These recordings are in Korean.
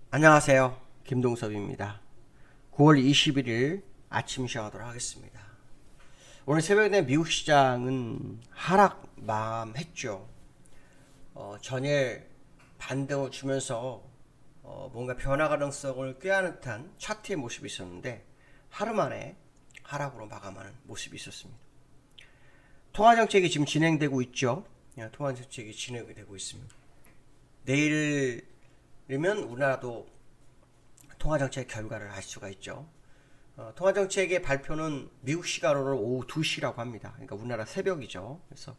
안녕하세요. 김동섭입니다. 9월 21일 아침 시작하도록 하겠습니다. 오늘 새벽에 미국 시장은 하락 마감했죠. 전일 반등을 주면서 뭔가 변화 가능성을 꾀하는 듯한 차트의 모습이 있었는데 하루 만에 하락으로 마감하는 모습이 있었습니다. 통화정책이 지금 진행되고 있죠. 통화정책이 진행이 되고 있습니다. 내일이면 우리나라도 통화정책 결과를 알 수가 있죠. 통화정책의 발표는 미국 시간으로 오후 2시라고 합니다. 그러니까 우리나라 새벽이죠. 그래서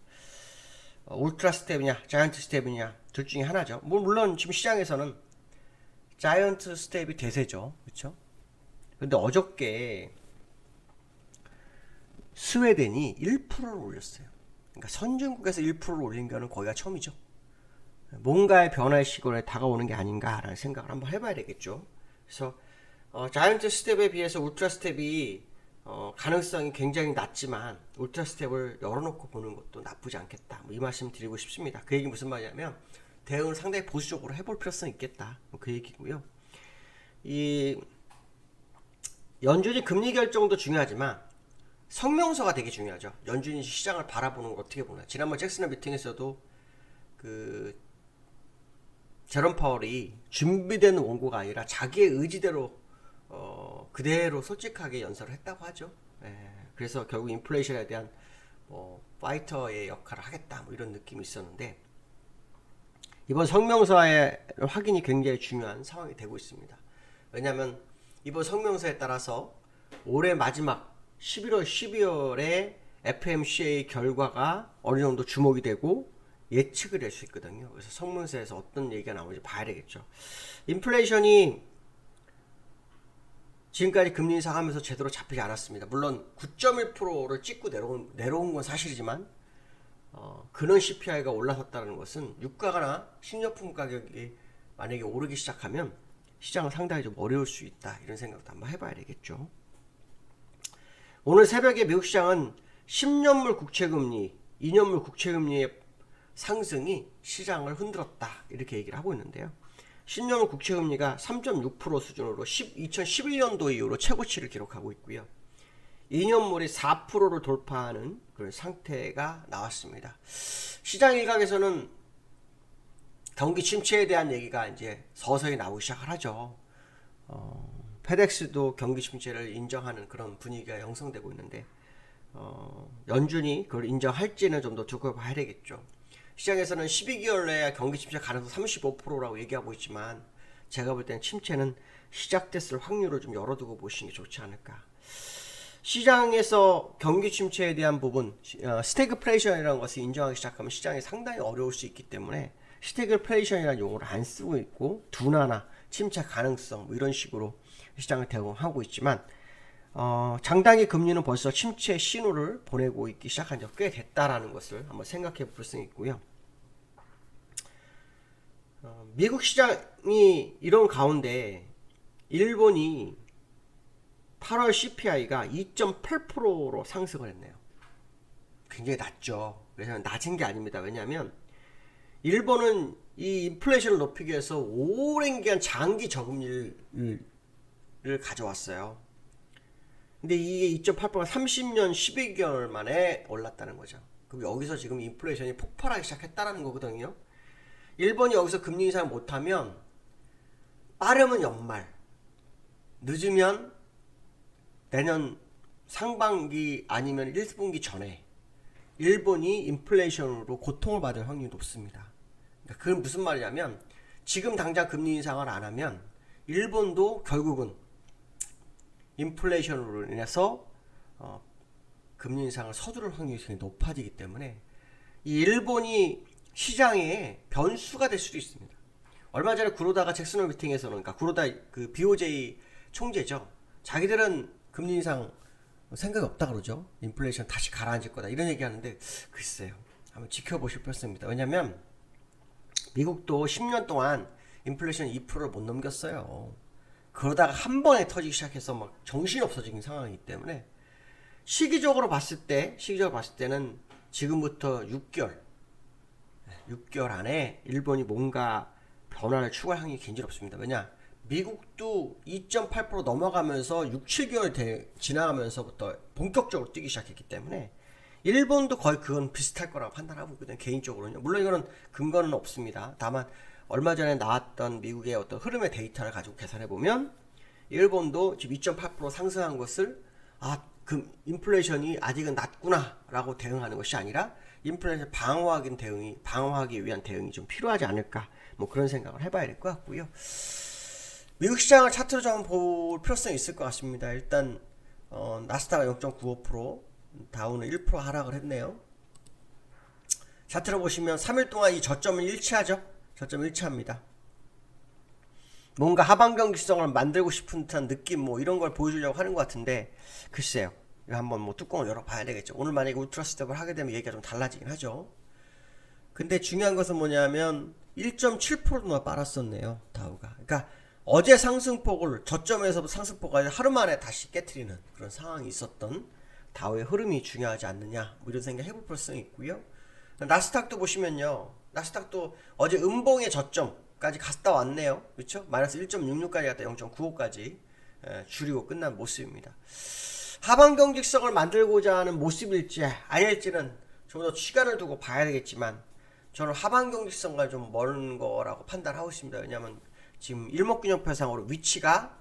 울트라 스텝이냐 자이언트 스텝이냐 둘 중에 하나죠. 물론 지금 시장에서는 자이언트 스텝이 대세죠. 그렇죠? 근데 어저께 스웨덴이 1%를 올렸어요. 그러니까 선진국에서 1%를 올린 거는 거기가 처음이죠. 뭔가의 변화의 시골에 다가오는 게 아닌가라는 생각을 한번 해봐야 되겠죠. 그래서 자이언트 스텝에 비해서 울트라 스텝이 가능성이 굉장히 낮지만 울트라 스텝을 열어놓고 보는 것도 나쁘지 않겠다. 이 말씀 드리고 싶습니다. 그 얘기 무슨 말이냐면 대응을 상당히 보수적으로 해볼 필요성이 있겠다. 그 얘기고요. 이 연준이 금리 결정도 중요하지만 성명서가 되게 중요하죠. 연준이 시장을 바라보는 걸 어떻게 보나. 지난번 잭슨홀 미팅에서도 그 제롬 파월이 준비된 원고가 아니라 자기의 의지대로 그대로 솔직하게 연설을 했다고 하죠. 그래서 결국 인플레이션에 대한 파이터의 역할을 하겠다 이런 느낌이 있었는데 이번 성명서의 확인이 굉장히 중요한 상황이 되고 있습니다. 왜냐하면 이번 성명서에 따라서 올해 마지막 11월, 12월에 FMCA 결과가 어느 정도 주목이 되고 예측을 할 수 있거든요. 그래서 성명서에서 어떤 얘기가 나오는지 봐야 되겠죠. 인플레이션이 지금까지 금리 인상하면서 제대로 잡히지 않았습니다. 물론 9.1%를 찍고 내려온 건 사실이지만 근원 CPI가 올라섰다는 것은 유가나 식료품 가격이 만약에 오르기 시작하면 시장은 상당히 좀 어려울 수 있다. 이런 생각도 한번 해봐야 되겠죠. 오늘 새벽에 미국 시장은 10년물 국채금리, 2년물 국채금리의 상승이 시장을 흔들었다. 이렇게 얘기를 하고 있는데요. 10년물 국채금리가 3.6% 수준으로 2011년도 이후로 최고치를 기록하고 있고요. 2년물이 4%를 돌파하는 그런 상태가 나왔습니다. 시장 일각에서는 경기 침체에 대한 얘기가 이제 서서히 나오기 시작을 하죠. 페덱스도 경기 침체를 인정하는 그런 분위기가 형성되고 있는데 연준이 그걸 인정할지는 좀 더 두고 봐야 되겠죠. 시장에서는 12개월 내에 경기 침체 가능성 35%라고 얘기하고 있지만 제가 볼 때는 침체는 시작됐을 확률을 좀 열어두고 보시는 게 좋지 않을까. 시장에서 경기 침체에 대한 부분, 스태그플레이션이라는 것을 인정하기 시작하면 시장이 상당히 어려울 수 있기 때문에 스태그플레이션이라는 용어를 안 쓰고 있고 둔화나 침체 가능성 이런 식으로 시장을 대응하고 있지만 장단기 금리는 벌써 침체 신호를 보내고 있기 시작한 지 꽤 됐다라는 것을 한번 생각해 볼 수 있고요. 미국 시장이 이런 가운데 일본이 8월 CPI가 2.8%로 상승을 했네요. 굉장히 낮죠. 그래서 낮은 게 아닙니다. 왜냐하면 일본은 이 인플레이션을 높이기 위해서 오랜 기간 장기 저금리를 가져왔어요. 근데 이게 2.8%가 30년 12개월 만에 올랐다는 거죠. 그럼 여기서 지금 인플레이션이 폭발하기 시작했다는 거거든요. 일본이 여기서 금리 인상을 못하면 빠르면 연말, 늦으면 내년 상반기 아니면 1분기 전에 일본이 인플레이션으로 고통을 받을 확률이 높습니다. 그러니까 그건 무슨 말이냐면 지금 당장 금리 인상을 안 하면 일본도 결국은 인플레이션으로 인해서 금리 인상을 서두를 확률이 굉장히 높아지기 때문에 이 일본이 시장에 변수가 될 수도 있습니다. 얼마 전에 구로다가 잭슨홀 미팅에서는 그러니까 구로다 그 BOJ 총재죠. 자기들은 금리 인상 생각이 없다 그러죠. 인플레이션 다시 가라앉을 거다 이런 얘기하는데 글쎄요. 한번 지켜보실 필요성입니다. 왜냐하면 미국도 10년 동안 인플레이션 2%를 못 넘겼어요. 그러다가 한 번에 터지기 시작해서 막 정신이 없어지는 상황이기 때문에 시기적으로 봤을 때는 지금부터 6개월 안에 일본이 뭔가 변화를 추구할 확률이 굉장히 없습니다. 왜냐? 미국도 2.8% 넘어가면서 6, 7개월 지나가면서부터 본격적으로 뛰기 시작했기 때문에 일본도 거의 그건 비슷할 거라고 판단하고 있거든요. 개인적으로는요. 물론 이거는 근거는 없습니다. 다만 얼마 전에 나왔던 미국의 어떤 흐름의 데이터를 가지고 계산해 보면 일본도 지금 2.8% 상승한 것을 그 인플레이션이 아직은 낮구나라고 대응하는 것이 아니라 인플레이션 방어하기 위한 대응이 좀 필요하지 않을까, 뭐 그런 생각을 해봐야 될 것 같고요. 미국 시장을 차트로 좀 볼 필요성이 있을 것 같습니다. 일단 나스닥은 0.95%, 다우는 1% 하락을 했네요. 차트로 보시면 3일 동안 이 저점을 일치하죠. 저점 일치합니다. 뭔가 하방 경직성을 만들고 싶은 듯한 느낌, 뭐 이런 걸 보여주려고 하는 것 같은데, 글쎄요. 이거 한번 뭐 뚜껑을 열어봐야 되겠죠. 오늘 만약에 울트라 스텝을 하게 되면 얘기가 좀 달라지긴 하죠. 근데 중요한 것은 뭐냐면 1.7%나 빨았었네요, 다우가. 그러니까 어제 상승폭을 저점에서 상승폭을 하루 만에 다시 깨트리는 그런 상황이 있었던 다우의 흐름이 중요하지 않느냐, 뭐 이런 생각 해볼 필요성이 있고요. 나스닥도 보시면요, 나스닥도 어제 음봉의 저점까지 갔다 왔네요. 그렇죠? 마이너스 1.66까지 갔다 0.95까지 줄이고 끝난 모습입니다. 하방 경직성을 만들고자 하는 모습일지 아닐지는 좀 더 시간을 두고 봐야 되겠지만, 저는 하방 경직성과 좀 먼 거라고 판단하고 있습니다. 왜냐하면 지금 일목균형표상으로 위치가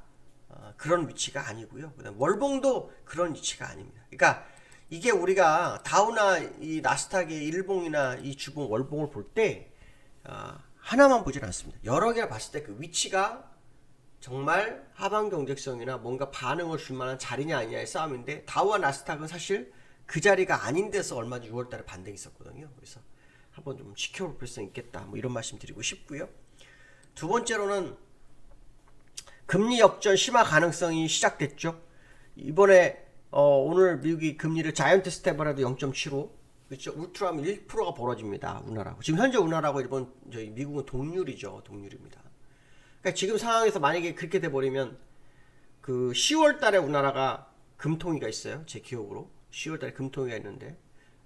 그런 위치가 아니고요. 그다음 월봉도 그런 위치가 아닙니다. 그러니까 이게 우리가 다우나 이 나스닥의 일봉이나 이 주봉 월봉을 볼 때 하나만 보질 않습니다. 여러 개를 봤을 때 그 위치가 정말 하방 경직성이나 뭔가 반응을 줄 만한 자리냐 아니냐의 싸움인데, 다우와 나스닥은 사실 그 자리가 아닌 데서 얼마 전 6월달에 반등이 있었거든요. 그래서 한번 좀 지켜볼 필요성이 있겠다, 뭐 이런 말씀 드리고 싶고요. 두 번째로는 금리 역전 심화 가능성이 시작됐죠. 이번에 오늘 미국이 금리를 자이언트 스텝을 해도 0.75, 그렇죠. 울트라하면 1%가 벌어집니다. 우나라고. 지금 현재 우나라고 저희 미국은 동률이죠. 동률입니다. 그러니까 지금 상황에서 만약에 그렇게 돼 버리면 그 10월 달에 우나라가 금통위가 있어요. 제 기억으로 10월 달에 금통위가 있는데,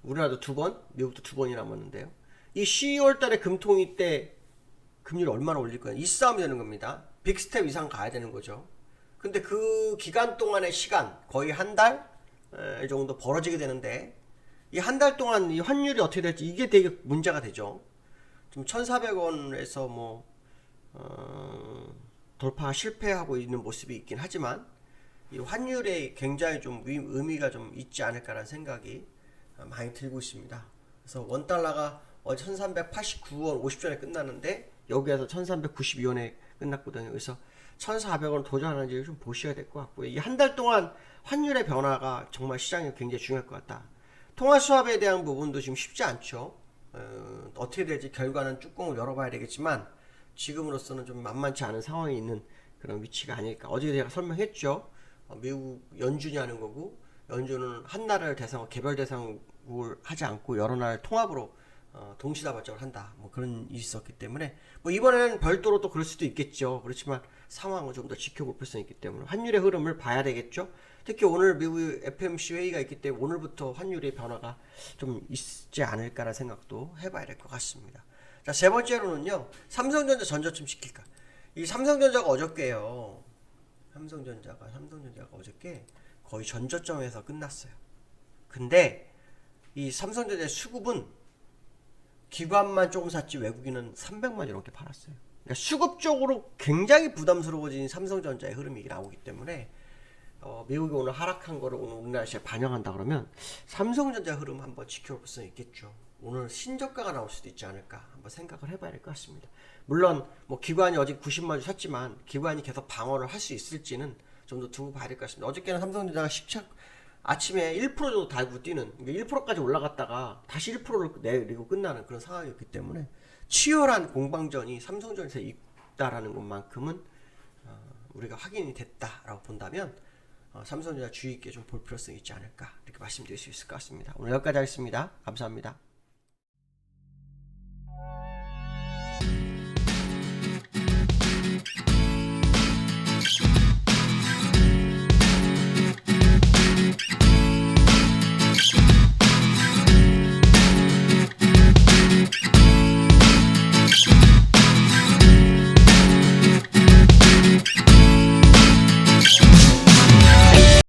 우리나라도 2번, 미국도 2번이 남았는데요. 이 10월 달에 금통위 때 금리를 얼마나 올릴 거냐, 이 싸움이 되는 겁니다. 빅스텝 이상 가야 되는 거죠. 근데 그 기간 동안의 시간, 거의 한 달 정도 벌어지게 되는데, 이 한 달 동안 이 환율이 어떻게 될지 이게 되게 문제가 되죠. 지금 1,400원에서 뭐 돌파 실패하고 있는 모습이 있긴 하지만, 이 환율에 굉장히 좀 의미가 좀 있지 않을까라는 생각이 많이 들고 있습니다. 그래서 원달러가 어제 1389원 50전에 끝났는데 여기에서 1392원에 끝났거든요. 그래서 1400원 도전하는지 좀 보셔야 될 것 같고요. 이 한 달 동안 환율의 변화가 정말 시장에 굉장히 중요할 것 같다. 통화 수합에 대한 부분도 지금 쉽지 않죠. 어떻게 될지 결과는 뚜껑을 열어봐야 되겠지만, 지금으로서는 좀 만만치 않은 상황에 있는 그런 위치가 아닐까. 어제 제가 설명했죠. 미국 연준이 하는 거고, 연준은 한 나라를 대상으로 개별 대상을 하지 않고 여러 나라를 통합으로 동시다발적으로 한다, 뭐 그런 일이 있었기 때문에, 뭐 이번에는 별도로 또 그럴 수도 있겠죠. 그렇지만 상황을 좀 더 지켜볼 필요성이 있기 때문에 환율의 흐름을 봐야 되겠죠. 특히 오늘 미국 FMC 회의가 있기 때문에 오늘부터 환율의 변화가 좀 있지 않을까라는 생각도 해봐야 될 것 같습니다. 자, 세 번째로는요, 삼성전자 전저점 시킬까. 이 삼성전자가 어저께요, 삼성전자가 어저께 거의 전저점에서 끝났어요. 근데 이 삼성전자의 수급은 기관만 조금 샀지 외국인은 300만 이렇게 팔았어요. 그러니까 수급적으로 굉장히 부담스러워진 삼성전자의 흐름이 나오기 때문에 미국이 오늘 하락한 거를 오늘 우리나라 시장에 반영한다 그러면 삼성전자 흐름 한번 지켜볼 수 있겠죠. 오늘 신저가가 나올 수도 있지 않을까 한번 생각을 해봐야 될 것 같습니다. 물론 뭐 기관이 어제 90만 주 샀지만 기관이 계속 방어를 할 수 있을지는 좀 더 두고 봐야 될 것 같습니다. 어저께는 삼성전자가 아침에 1% 정도 달고 뛰는, 1%까지 올라갔다가 다시 1%를 내리고 끝나는 그런 상황이었기 때문에 치열한 공방전이 삼성전자에서 있다라는 것만큼은 우리가 확인이 됐다라고 본다면 삼성전자 주의 있게 좀 볼 필요성이 있지 않을까, 이렇게 말씀드릴 수 있을 것 같습니다. 오늘 여기까지 하겠습니다. 감사합니다.